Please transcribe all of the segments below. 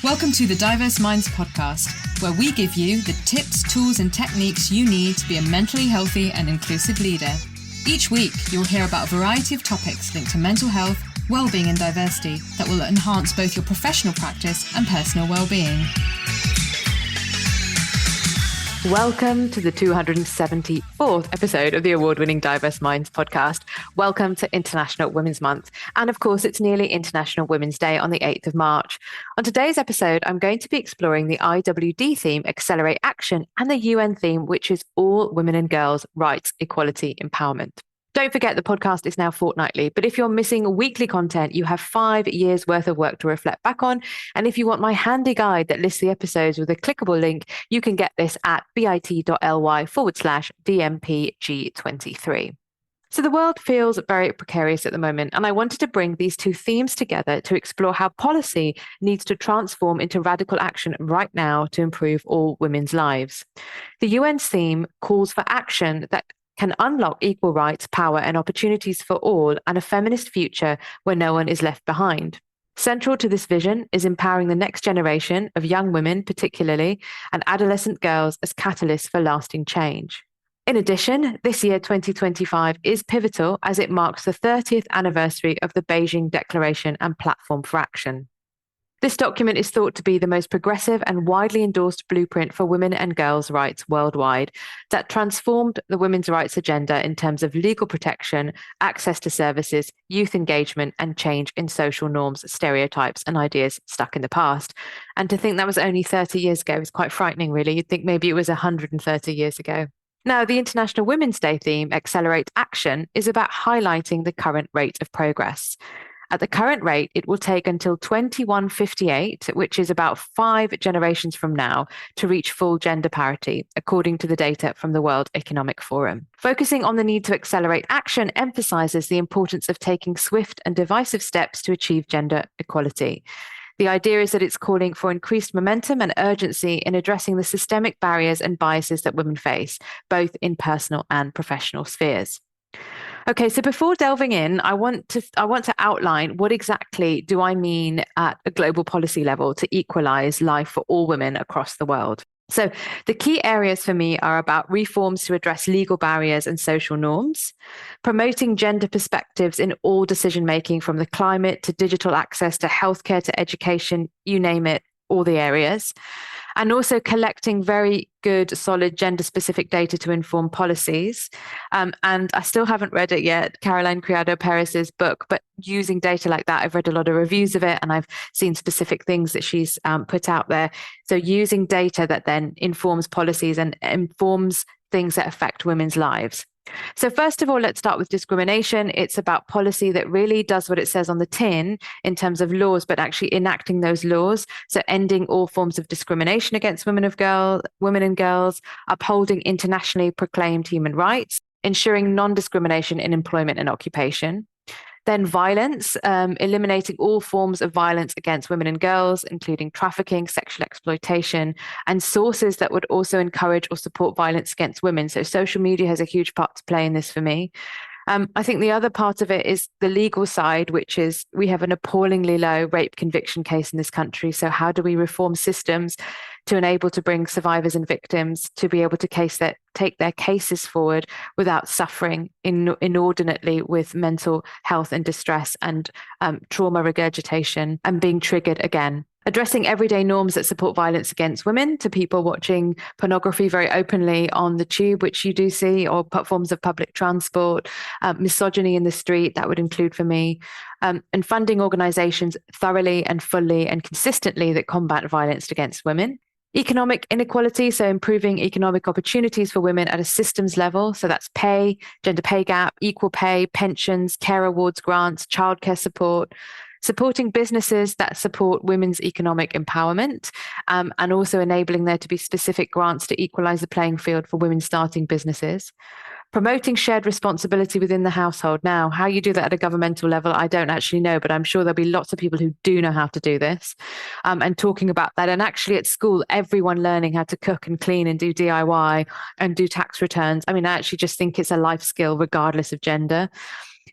Welcome to the Diverse Minds podcast, where we give you the tips, tools, and techniques you need to be a mentally healthy and inclusive leader. Each week, you'll hear about a variety of topics linked to mental health, well-being, and diversity that will enhance both your professional practice and personal well-being. Welcome to the 274th episode of the award-winning Diverse Minds podcast. Welcome to International Women's Month. And of course, it's nearly International Women's Day on the 8th of March. On today's episode, I'm going to be exploring the IWD theme, Accelerate Action, and the UN theme, which is All Women and Girls, Rights, Equality, Empowerment. Don't forget the podcast is now fortnightly, but if you're missing weekly content, you have 5 years worth of work to reflect back on. And if you want my handy guide that lists the episodes with a clickable link, you can get this at bit.ly/DMPG23. So the world feels very precarious at the moment, and I wanted to bring these two themes together to explore how policy needs to transform into radical action right now to improve all women's lives. The UN's theme calls for action that can unlock equal rights, power, and opportunities for all, and a feminist future where no one is left behind. Central to this vision is empowering the next generation of young women, particularly, and adolescent girls as catalysts for lasting change. In addition, this year, 2025, is pivotal as it marks the 30th anniversary of the Beijing Declaration and Platform for Action. This document is thought to be the most progressive and widely endorsed blueprint for women and girls' rights worldwide that transformed the women's rights agenda in terms of legal protection, access to services, youth engagement, and change in social norms, stereotypes, and ideas stuck in the past. And to think that was only 30 years ago is quite frightening, really. You'd think maybe it was 130 years ago. Now, the International Women's Day theme, Accelerate Action, is about highlighting the current rate of progress. At the current rate, it will take until 2158, which is about 5 generations from now, to reach full gender parity, according to the data from the World Economic Forum. Focusing on the need to accelerate action emphasizes the importance of taking swift and decisive steps to achieve gender equality. The idea is that it's calling for increased momentum and urgency in addressing the systemic barriers and biases that women face, both in personal and professional spheres. Okay, so before delving in, I want to outline what exactly do I mean at a global policy level to equalize life for all women across the world. So the key areas for me are about reforms to address legal barriers and social norms, promoting gender perspectives in all decision-making from the climate to digital access to healthcare to education, you name it, all the areas, and also collecting very good, solid gender-specific data to inform policies. And I still haven't read it yet, Caroline Criado Perez's book, but using data like that, I've read a lot of reviews of it and I've seen specific things that she's put out there. So using data that then informs policies and informs things that affect women's lives. So first of all, let's start with discrimination. It's about policy that really does what it says on the tin in terms of laws, but actually enacting those laws. So ending all forms of discrimination against women and girls, upholding internationally proclaimed human rights, ensuring non-discrimination in employment and occupation. Then violence, eliminating all forms of violence against women and girls, including trafficking, sexual exploitation, and sources that would also encourage or support violence against women. So social media has a huge part to play in this for me. I think the other part of it is the legal side, which is we have an appallingly low rape conviction case in this country. So how do we reform systems to enable to bring survivors and victims to be able to take their cases forward without suffering inordinately with mental health and distress and trauma regurgitation and being triggered again. Addressing everyday norms that support violence against women to people watching pornography very openly on the tube, which you do see, or forms of public transport, misogyny in the street, that would include for me, and funding organizations thoroughly and fully and consistently that combat violence against women. Economic inequality, so improving economic opportunities for women at a systems level. So that's pay, gender pay gap, equal pay, pensions, care awards, grants, childcare support. Supporting businesses that support women's economic empowerment, and also enabling there to be specific grants to equalize the playing field for women starting businesses. Promoting shared responsibility within the household. Now, how you do that at a governmental level, I don't actually know, but I'm sure there'll be lots of people who do know how to do this, and talking about that. And actually at school, everyone learning how to cook and clean and do DIY and do tax returns. I mean, I actually just think it's a life skill regardless of gender.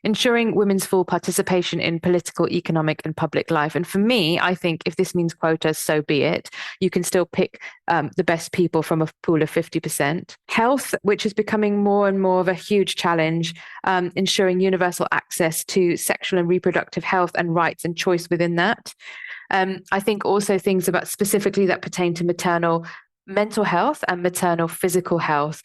ensuring women's full participation in political, economic, and public life. And for me, I think if this means quotas, so be it. You can still pick the best people from a pool of 50%. Health, which is becoming more and more of a huge challenge, ensuring universal access to sexual and reproductive health and rights and choice within that. I think also things about specifically that pertain to maternal mental health and maternal physical health.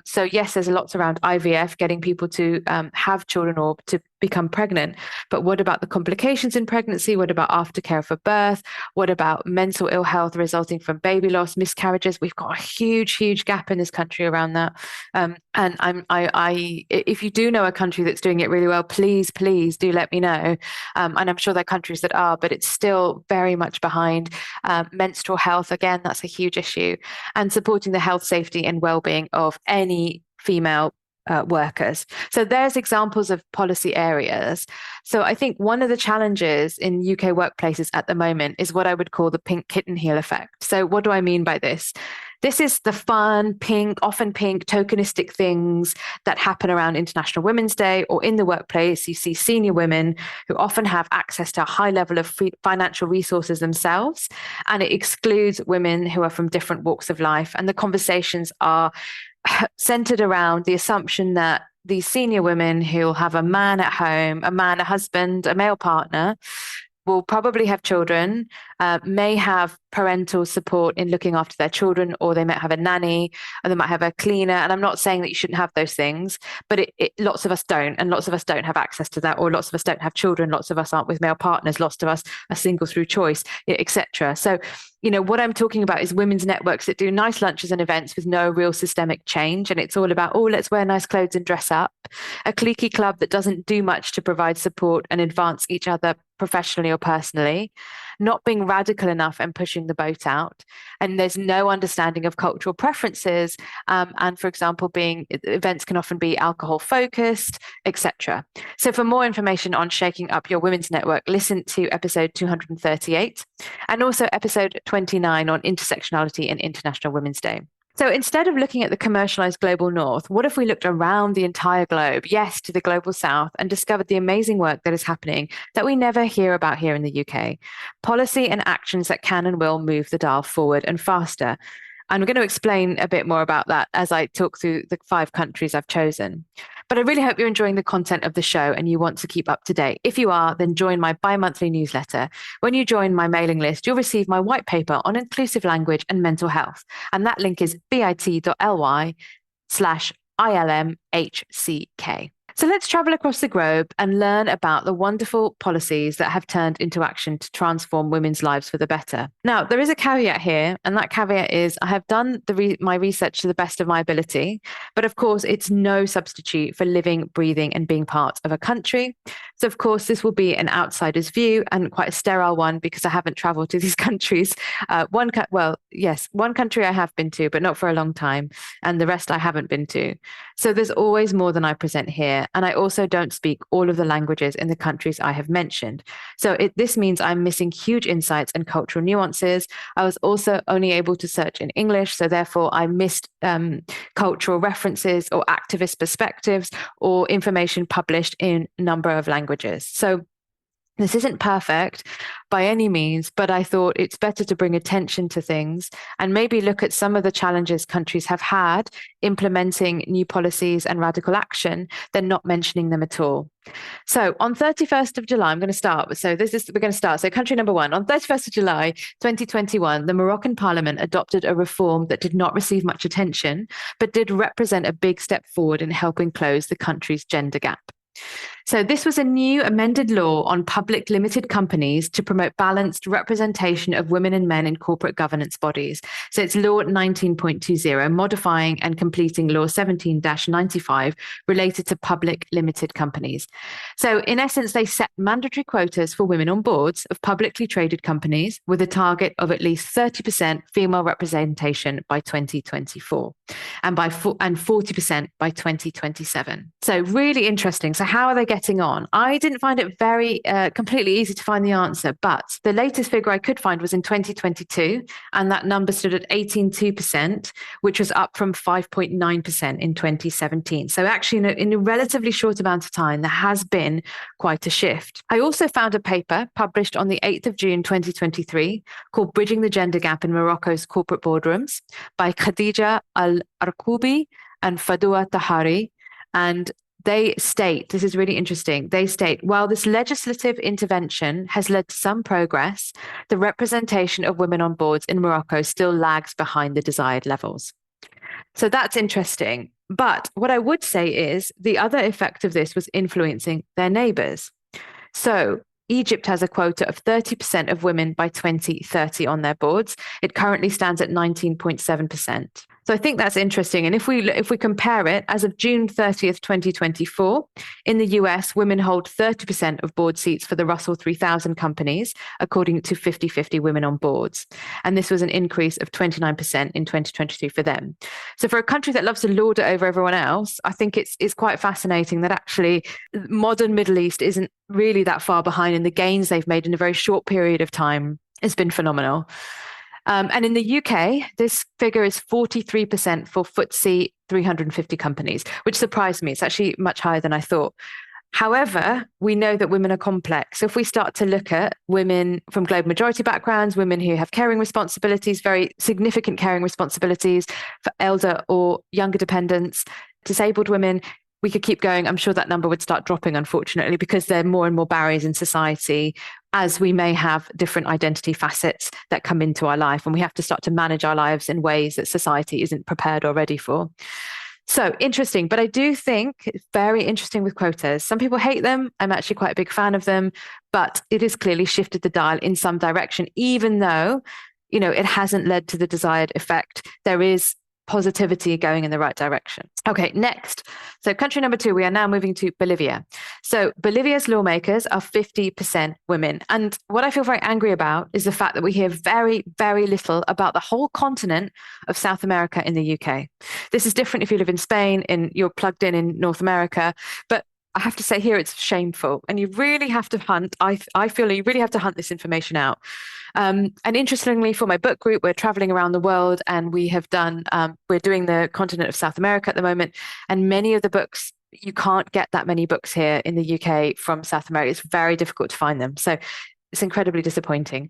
So yes, there's lots around IVF, getting people to have children or to become pregnant. But what about the complications in pregnancy? What about aftercare for birth? What about mental ill health resulting from baby loss, miscarriages? We've got a huge gap in this country around that. And if you do know a country that's doing it really well, please do let me know. And I'm sure there are countries that are, but it's still very much behind. Menstrual health, again, that's a huge issue. And supporting the health, safety, and well-being of any female workers. So there's examples of policy areas. So I think one of the challenges in UK workplaces at the moment is what I would call the pink kitten heel effect. So what do I mean by this? This is the fun, often pink, tokenistic things that happen around International Women's Day or in the workplace. You see senior women who often have access to a high level of financial resources themselves, and it excludes women who are from different walks of life. And the conversations are centered around the assumption that these senior women who'll have a man at home, a husband, a male partner, will probably have children, may have parental support in looking after their children, or they might have a nanny, or they might have a cleaner. And I'm not saying that you shouldn't have those things, but lots of us don't, and lots of us don't have access to that, or lots of us don't have children, lots of us aren't with male partners, lots of us are single through choice, etc. So, what I'm talking about is women's networks that do nice lunches and events with no real systemic change. And it's all about, let's wear nice clothes and dress up. A cliquey club that doesn't do much to provide support and advance each other professionally or personally, not being radical enough and pushing the boat out. And there's no understanding of cultural preferences. And for example, events can often be alcohol focused, etc. So for more information on shaking up your women's network, listen to episode 238 and also episode 29 on intersectionality and International Women's Day. So instead of looking at the commercialized global north, what if we looked around the entire globe, yes, to the global south, and discovered the amazing work that is happening that we never hear about here in the UK? Policy and actions that can and will move the dial forward and faster. I'm going to explain a bit more about that as I talk through the 5 countries I've chosen. But I really hope you're enjoying the content of the show and you want to keep up to date. If you are, then join my bi-monthly newsletter. When you join my mailing list, you'll receive my white paper on inclusive language and mental health. And that link is bit.ly/ILMHCK. So let's travel across the globe and learn about the wonderful policies that have turned into action to transform women's lives for the better. Now, there is a caveat here, and that caveat is I have done my research to the best of my ability, but of course, it's no substitute for living, breathing, and being part of a country. So of course, this will be an outsider's view and quite a sterile one because I haven't traveled to these countries. One country I have been to, but not for a long time, and the rest I haven't been to. So there's always more than I present here. And I also don't speak all of the languages in the countries I have mentioned. So this means I'm missing huge insights and cultural nuances. I was also only able to search in English. So therefore I missed cultural references or activist perspectives or information published in a number of languages. So this isn't perfect by any means, but I thought it's better to bring attention to things and maybe look at some of the challenges countries have had implementing new policies and radical action than not mentioning them at all. So on 31st of July, I'm going to start. So we're going to start. So country number 1, on 31st of July, 2021, the Moroccan parliament adopted a reform that did not receive much attention, but did represent a big step forward in helping close the country's gender gap. So this was a new amended law on public limited companies to promote balanced representation of women and men in corporate governance bodies. So it's Law 19.20, modifying and completing Law 17-95 related to public limited companies. So in essence, they set mandatory quotas for women on boards of publicly traded companies with a target of at least 30% female representation by 2024 and 40% by 2027. So really interesting. So how are they getting on? I didn't find it very completely easy to find the answer, but the latest figure I could find was in 2022, and that number stood at 18.2%, which was up from 5.9% in 2017. So actually, in a relatively short amount of time, there has been quite a shift. I also found a paper published on the 8th of June 2023 called Bridging the Gender Gap in Morocco's Corporate Boardrooms by Khadija Al-Arkubi and Fadoua Tahari. And they state, this is really interesting, they state, while this legislative intervention has led to some progress, the representation of women on boards in Morocco still lags behind the desired levels. So that's interesting. But what I would say is the other effect of this was influencing their neighbors. So Egypt has a quota of 30% of women by 2030 on their boards. It currently stands at 19.7%. So I think that's interesting. And if we compare it, as of June 30th, 2024, in the US, women hold 30% of board seats for the Russell 3000 companies, according to 50/50 women on boards. And this was an increase of 29% in 2022 for them. So for a country that loves to lord it over everyone else, I think it's quite fascinating that actually modern Middle East isn't really that far behind, and the gains they've made in a very short period of time has been phenomenal. And in the UK, this figure is 43% for FTSE 350 companies, which surprised me. It's actually much higher than I thought. However, we know that women are complex. So if we start to look at women from global majority backgrounds, women who have caring responsibilities, very significant caring responsibilities for elder or younger dependents, disabled women, we could keep going. I'm sure that number would start dropping, unfortunately, because there are more and more barriers in society as we may have different identity facets that come into our life, and we have to start to manage our lives in ways that society isn't prepared or ready for. So interesting, but I do think it's very interesting with quotas. Some people hate them. I'm actually quite a big fan of them, but it has clearly shifted the dial in some direction, even though, it hasn't led to the desired effect. There is positivity going in the right direction. Okay, next. So country number 2, we are now moving to Bolivia. So Bolivia's lawmakers are 50% women. And what I feel very angry about is the fact that we hear very, very little about the whole continent of South America in the UK. This is different if you live in Spain and you're plugged in North America, but I have to say here it's shameful, and you really have to hunt. I feel you really have to hunt this information out. And interestingly, for my book group, we're traveling around the world, and we have done. We're doing the continent of South America at the moment, and many of the books you can't get that many books here in the UK from South America. It's very difficult to find them, so it's incredibly disappointing.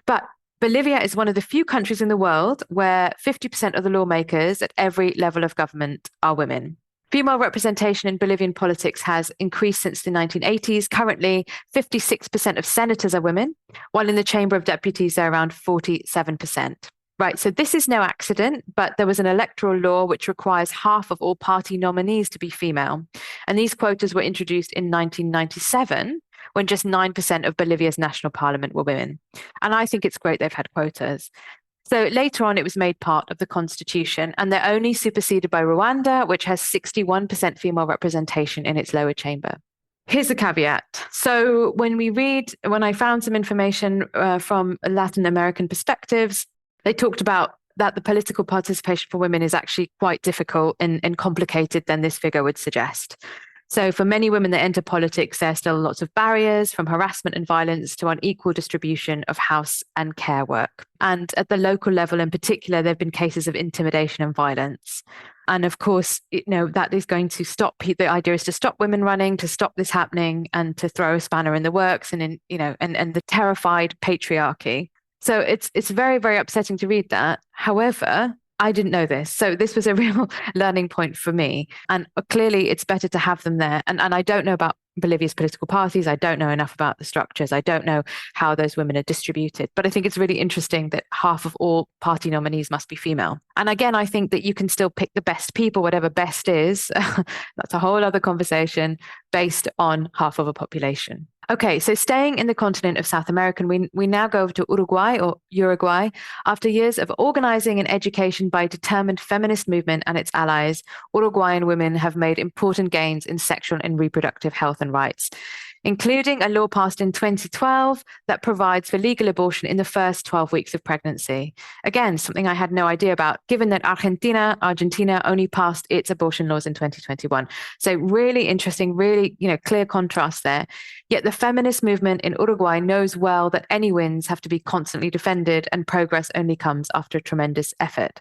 But Bolivia is one of the few countries in the world where 50% of the lawmakers at every level of government are women. Female representation in Bolivian politics has increased since the 1980s. Currently, 56% of senators are women, while in the Chamber of Deputies, they're around 47%. Right, so this is no accident, but there was an electoral law which requires half of all party nominees to be female. And these quotas were introduced in 1997, when just 9% of Bolivia's national parliament were women. And I think it's great they've had quotas. So later on, it was made part of the constitution, and they're only superseded by Rwanda, which has 61% female representation in its lower chamber. Here's a caveat. So when I found some information from Latin American perspectives, they talked about that the political participation for women is actually quite difficult and complicated than this figure would suggest. So for many women that enter politics, there are still lots of barriers, from harassment and violence to unequal distribution of house and care work. And at the local level in particular, there have been cases of intimidation and violence. And of course, that is going to stop. The idea is to stop women running, to stop this happening, and to throw a spanner in the works, and the terrified patriarchy. So it's very, very upsetting to read that. However, I didn't know this. So this was a real learning point for me. And clearly it's better to have them there. And I don't know about Bolivia's political parties. I don't know enough about the structures. I don't know how those women are distributed. But I think it's really interesting that half of all party nominees must be female. And again, I think that you can still pick the best people, whatever best is. That's a whole other conversation based on half of a population. Okay, so staying in the continent of South America, we now go over to Uruguay. After years of organizing and education by a determined feminist movement and its allies, Uruguayan women have made important gains in sexual and reproductive health and rights. including a law passed in 2012 that provides for legal abortion in the first 12 weeks of pregnancy. Again, something I had no idea about, given that Argentina only passed its abortion laws in 2021. So really interesting, really, clear contrast there. Yet the feminist movement in Uruguay knows well that any wins have to be constantly defended, and progress only comes after tremendous effort.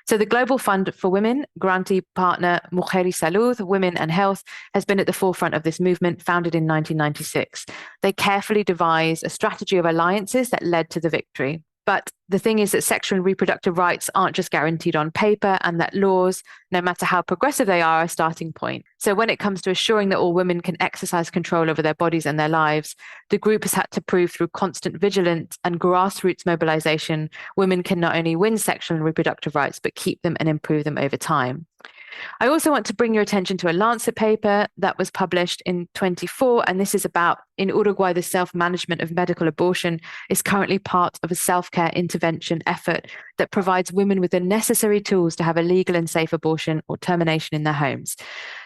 So the Global Fund for Women, grantee partner Mujer y Salud, Women and Health, has been at the forefront of this movement, founded in 1996. They carefully devised a strategy of alliances that led to the victory. But the thing is that sexual and reproductive rights aren't just guaranteed on paper, and that laws, no matter how progressive they are a starting point. So when it comes to assuring that all women can exercise control over their bodies and their lives, the group has had to prove through constant vigilance and grassroots mobilization, women can not only win sexual and reproductive rights, but keep them and improve them over time. I also want to bring your attention to a Lancet paper that was published in 24, and this is about, in Uruguay, the self-management of medical abortion is currently part of a self-care intervention effort that provides women with the necessary tools to have a legal and safe abortion or termination in their homes.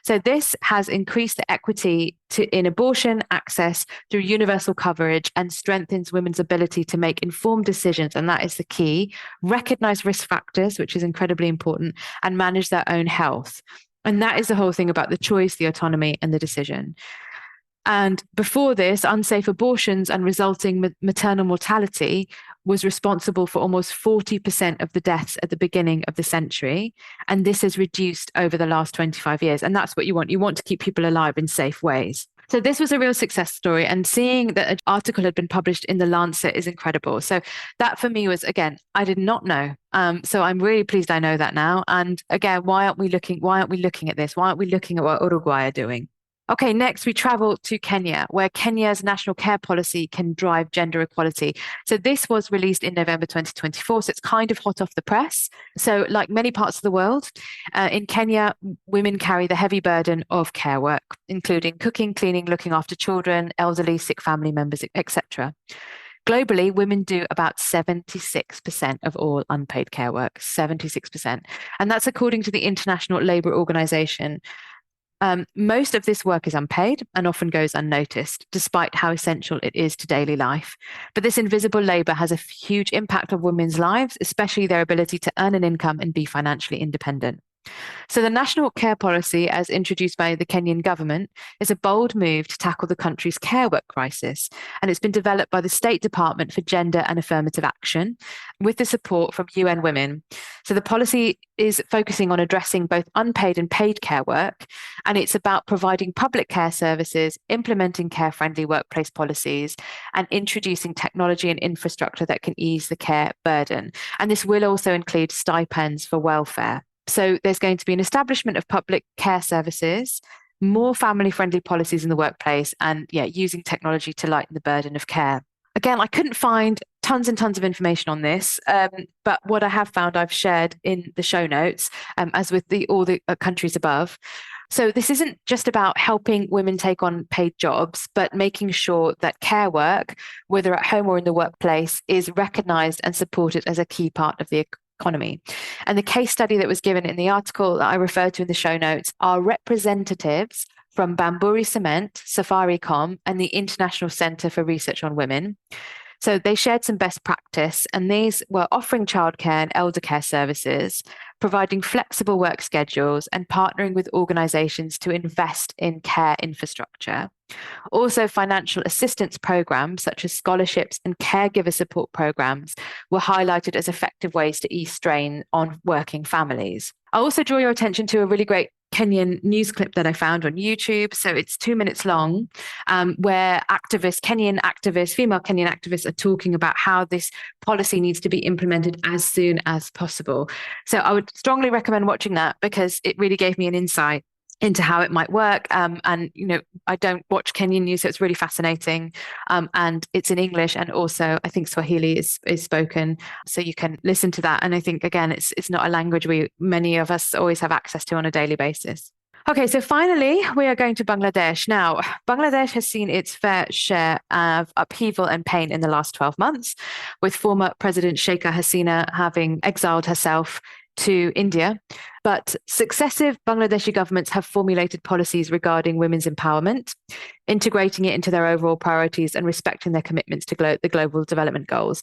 So this has increased the equity in abortion access through universal coverage and strengthens women's ability to make informed decisions, and that is the key, recognize risk factors, which is incredibly important, and manage their own health. And that is the whole thing about the choice, the autonomy, and the decision. And before this, unsafe abortions and resulting maternal mortality was responsible for almost 40% of the deaths at the beginning of the century. And this has reduced over the last 25 years. And that's what you want. You want to keep people alive in safe ways. So this was a real success story. And seeing that an article had been published in the Lancet is incredible. So that for me was, again, I did not know. So I'm really pleased I know that now. And again, why aren't we looking at this? Why aren't we looking at what Uruguay are doing? Okay, next we travel to Kenya, where Kenya's national care policy can drive gender equality. So this was released in November 2024, so it's kind of hot off the press. So like many parts of the world, in Kenya, women carry the heavy burden of care work, including cooking, cleaning, looking after children, elderly, sick family members, etc. Globally, women do about 76% of all unpaid care work, 76%. And that's according to the International Labour Organization. Most of this work is unpaid and often goes unnoticed, despite how essential it is to daily life. But this invisible labor has a huge impact on women's lives, especially their ability to earn an income and be financially independent. So the national care policy, as introduced by the Kenyan government, is a bold move to tackle the country's care work crisis. And it's been developed by the State Department for Gender and Affirmative Action with the support from UN Women. So the policy is focusing on addressing both unpaid and paid care work. And it's about providing public care services, implementing care-friendly workplace policies, and introducing technology and infrastructure that can ease the care burden. And this will also include stipends for welfare. So there's going to be an establishment of public care services, more family-friendly policies in the workplace, and using technology to lighten the burden of care. Again, I couldn't find tons and tons of information on this, but what I have found I've shared in the show notes, as with all the countries above. So this isn't just about helping women take on paid jobs, but making sure that care work, whether at home or in the workplace, is recognized and supported as a key part of the economy. And the case study that was given in the article that I referred to in the show notes are representatives from Bamburi Cement, Safaricom, and the International Centre for Research on Women. So they shared some best practice, and these were offering childcare and elder care services, providing flexible work schedules, and partnering with organizations to invest in care infrastructure. Also, financial assistance programs such as scholarships and caregiver support programs were highlighted as effective ways to ease strain on working families. I'll also draw your attention to a really great Kenyan news clip that I found on YouTube. So it's 2 minutes long, where female Kenyan activists are talking about how this policy needs to be implemented as soon as possible. So I would strongly recommend watching that because it really gave me an insight into how it might work. And, I don't watch Kenyan news, so it's really fascinating. And it's in English, and also I think Swahili is spoken, so you can listen to that. And I think, again, it's not a language many of us always have access to on a daily basis. Okay, so finally, we are going to Bangladesh. Now, Bangladesh has seen its fair share of upheaval and pain in the last 12 months, with former President Sheikha Hasina having exiled herself to India. But successive Bangladeshi governments have formulated policies regarding women's empowerment, integrating it into their overall priorities and respecting their commitments to the global development goals.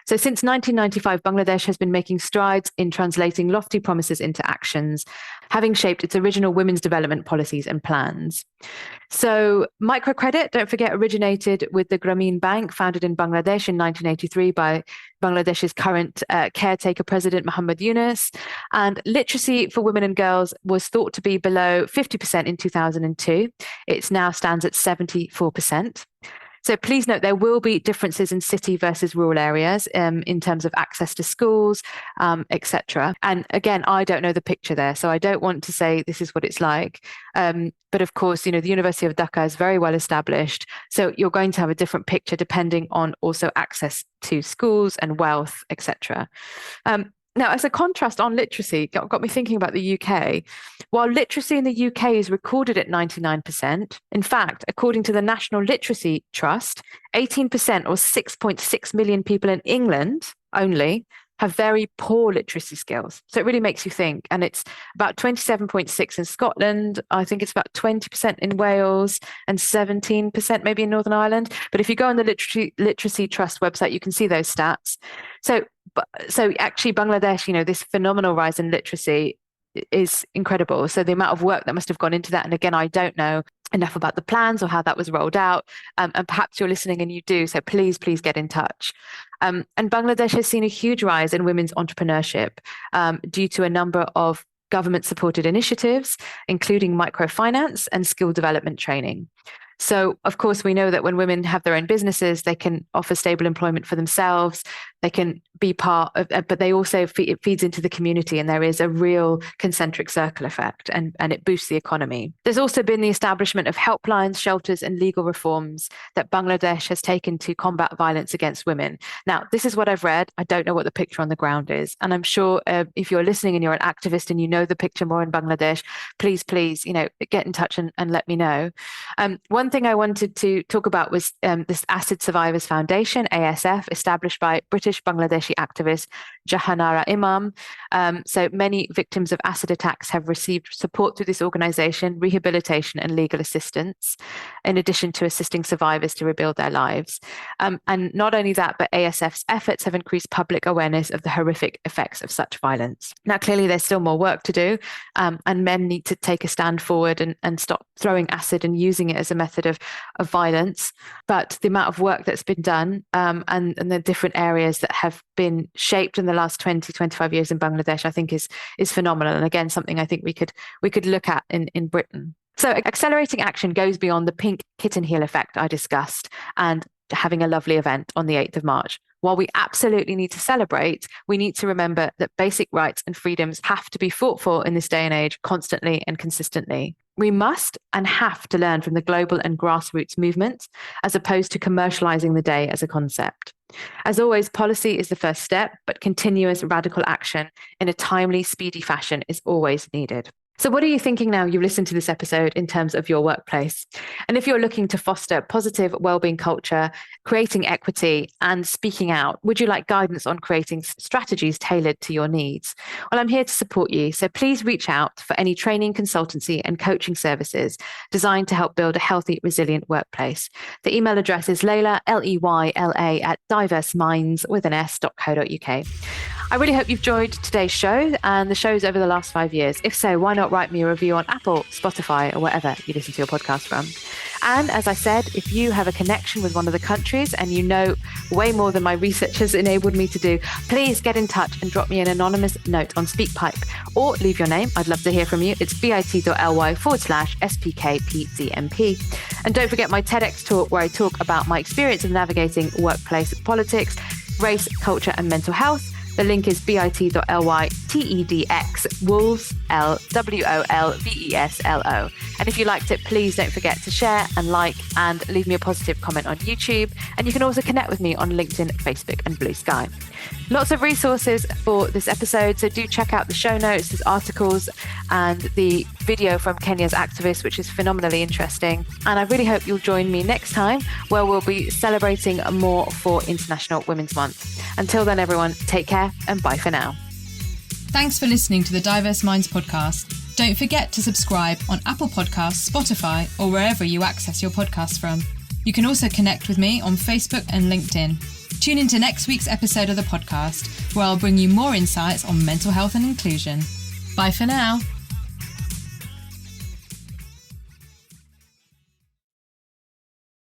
So since 1995, Bangladesh has been making strides in translating lofty promises into actions, having shaped its original women's development policies and plans. So microcredit, don't forget, originated with the Grameen Bank, founded in Bangladesh in 1983 by Bangladesh's current caretaker president, Muhammad Yunus. And literacy for women and girls was thought to be below 50% in 2002. It now stands at 74%. So please note there will be differences in city versus rural areas in terms of access to schools, etc. And again, I don't know the picture there, so I don't want to say this is what it's like. But of course, the University of Dhaka is very well established. So you're going to have a different picture depending on also access to schools and wealth, etc. Now, as a contrast on literacy, got me thinking about the UK. While literacy in the UK is recorded at 99%, in fact, according to the National Literacy Trust, 18% or 6.6 million people in England only have very poor literacy skills. So it really makes you think. And it's about 27.6 in Scotland. I think it's about 20% in Wales and 17% maybe in Northern Ireland. But if you go on the Literacy Trust website, you can see those stats. So actually Bangladesh, this phenomenal rise in literacy is incredible. So the amount of work that must have gone into that. And again, I don't know enough about the plans or how that was rolled out. And perhaps you're listening and you do. So please get in touch. And Bangladesh has seen a huge rise in women's entrepreneurship due to a number of government-supported initiatives, including microfinance and skill development training. So, of course, we know that when women have their own businesses, they can offer stable employment for themselves. They can be part of, but they also, it feeds into the community, and there is a real concentric circle effect, and it boosts the economy. There's also been the establishment of helplines, shelters, and legal reforms that Bangladesh has taken to combat violence against women. Now, this is what I've read. I don't know what the picture on the ground is. And I'm sure if you're listening and you're an activist and you know the picture more in Bangladesh, please, get in touch and let me know. One thing I wanted to talk about was this Acid Survivors Foundation, ASF, established by British Bangladeshi activist Jahanara Imam. So many victims of acid attacks have received support through this organization, rehabilitation and legal assistance, in addition to assisting survivors to rebuild their lives. And not only that, but ASF's efforts have increased public awareness of the horrific effects of such violence. Now, clearly there's still more work to do, and men need to take a stand forward and stop throwing acid and using it as a method of violence. But the amount of work that's been done and the different areas that have been shaped in the last 20-25 years in Bangladesh, I think is phenomenal. And again, something I think we could look at in Britain. So accelerating action goes beyond the pink kitten heel effect I discussed and having a lovely event on the 8th of March. While we absolutely need to celebrate, we need to remember that basic rights and freedoms have to be fought for in this day and age constantly and consistently. We must and have to learn from the global and grassroots movements as opposed to commercializing the day as a concept. As always, policy is the first step, but continuous radical action in a timely, speedy fashion is always needed. So what are you thinking now you've listened to this episode in terms of your workplace? And if you're looking to foster positive wellbeing culture, creating equity and speaking out, would you like guidance on creating strategies tailored to your needs? Well, I'm here to support you. So please reach out for any training, consultancy and coaching services designed to help build a healthy, resilient workplace. The email address is Leyla, Leyla @diverseminds.co.uk. I really hope you've enjoyed today's show and the shows over the last 5 years. If so, why not write me a review on Apple, Spotify, or wherever you listen to your podcast from? And as I said, if you have a connection with one of the countries and you know way more than my research has enabled me to do, please get in touch and drop me an anonymous note on SpeakPipe or leave your name. I'd love to hear from you. It's bit.ly/SPKPZMP. And don't forget my TEDx talk where I talk about my experience of navigating workplace politics, race, culture, and mental health. The link is bit.ly/TEDx WOLVESLO. And if you liked it, please don't forget to share and like and leave me a positive comment on YouTube. And you can also connect with me on LinkedIn, Facebook, and Blue Sky. Lots of resources for this episode, so do check out the show notes, there's articles and the video from Kenya's activist, which is phenomenally interesting. And I really hope you'll join me next time where we'll be celebrating more for International Women's Month. Until then, everyone, take care and bye for now. Thanks for listening to the Diverse Minds podcast. Don't forget to subscribe on Apple Podcasts, Spotify, or wherever you access your podcasts from. You can also connect with me on Facebook and LinkedIn. Tune into next week's episode of the podcast, where I'll bring you more insights on mental health and inclusion. Bye for now.